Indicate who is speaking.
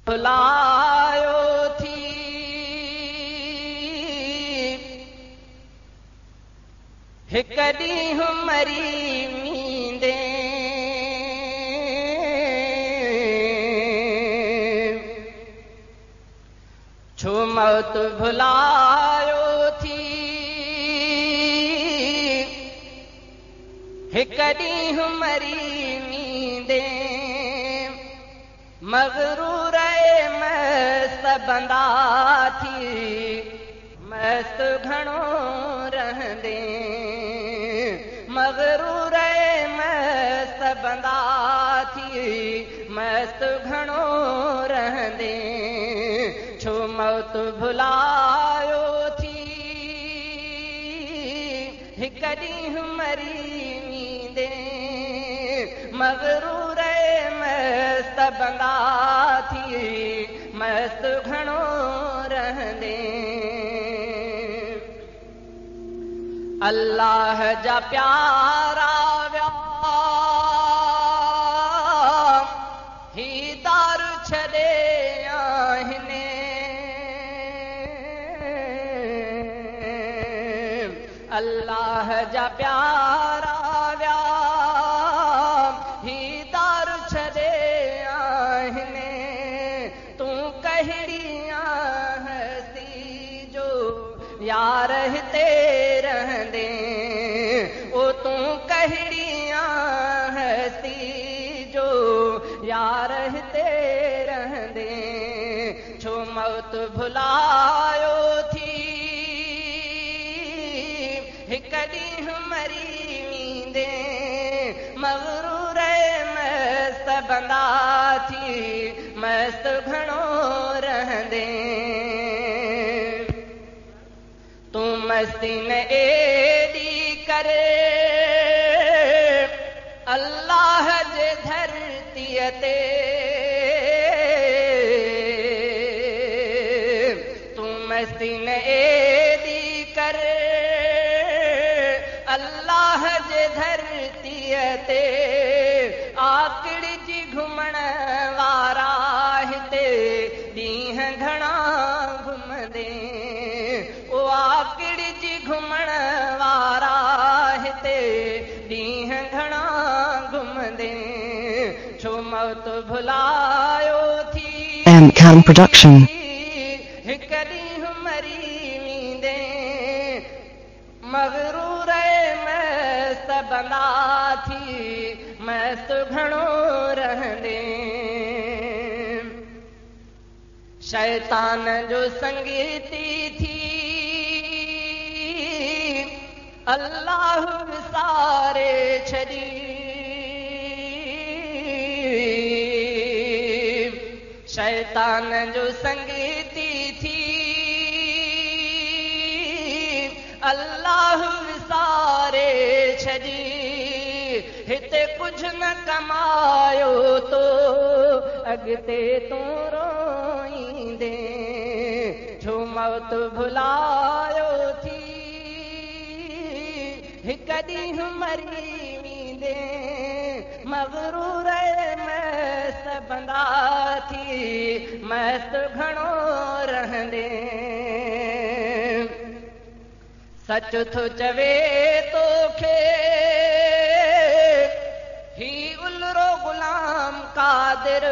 Speaker 1: भुलायो थी हिक ॾींहुं मरी मींदे छो मौत भुलायो थी हिक ॾींहुं मरी मींदे मग़रूर मस्त बंदा थी मस्त घणो रहंदे मग़रूर मस्त बंदा थी मस्त घणो रहंदे छो मौत भुलायो थी हिक ॾींहुं मरी मींदे मग़रूर मस्त बंदा थी मस्त घणो रहंदे अल्लाह जा प्यारा विया ही दारू छॾे आहिनि अल्लाह जा प्यारा विया ही दारू छॾे आहिनि तूं कहिड़ियां हस्ती जो यार हिते रहंदे ओ तूं कहिड़ियां हस्ती जो यार हिते रहंदे छो मौत भुलायो थी हिक ॾींहुं मरी मींदे मग़रूर मस्त बंदा थी मस्त घणो रहंदे तूं मस्ती न एॾी करे अल्लाह जे धरतीअ ते तूं मस्ती न एॾी करे अल्लाह जे धरतीअ ते आकड़िजी घुमण वारा हिते ॾींहं घणा घुमंदे ओ आकड़िजी घुमण वारा हिते ॾींहं घणा घुमंदे छो मौत भुलायो थी
Speaker 2: M-Cam Production
Speaker 1: हिक ॾींहुं मरी मींदे मग़रूर मस्त बंदा थी मस्त घणो रहंदे शैतान जो संगीती थी अल्लाह विसारे छॾी शैतान जो संगीती थी अल्लाह विसारे छॾी हिते कुझु न कमायो तो अॻिते तूं रोईंदे छो मौत भुलायो थी हिक ॾींहुं मरी मींदे मग़रूर मस्त बंदा थी मस्त घणो रहंदे सच थो चवे तोखे ही उलरो गुलाम कादिर